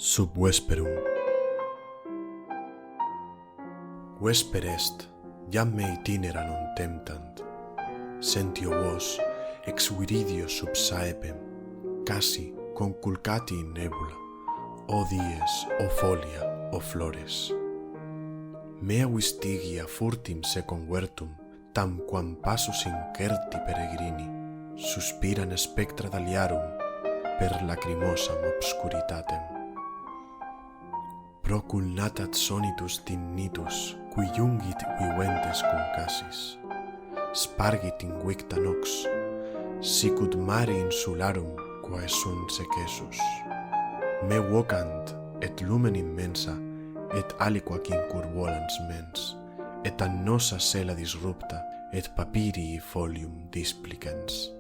Sub vesperum. Vesper est, jam me itinera non temptant. Sentio vos, ex viridio sub saepem, casi conculcati in nebula, o dies, o folia, o flores. Mea vistigia furtim se convertum, tam quam passus incerti peregrini, suspiran spectra d'aliarum, per lacrimosam obscuritatem. Proculnatat sonitus tinnitus, qui jungit viventes cum casis. Spargit in victa nox, sicut mare insularum quae sunt secessus. Me vocant, et lumen immensa, et aliquac incurvolans mens, et annosa sela disrupta, et papirii folium displicens.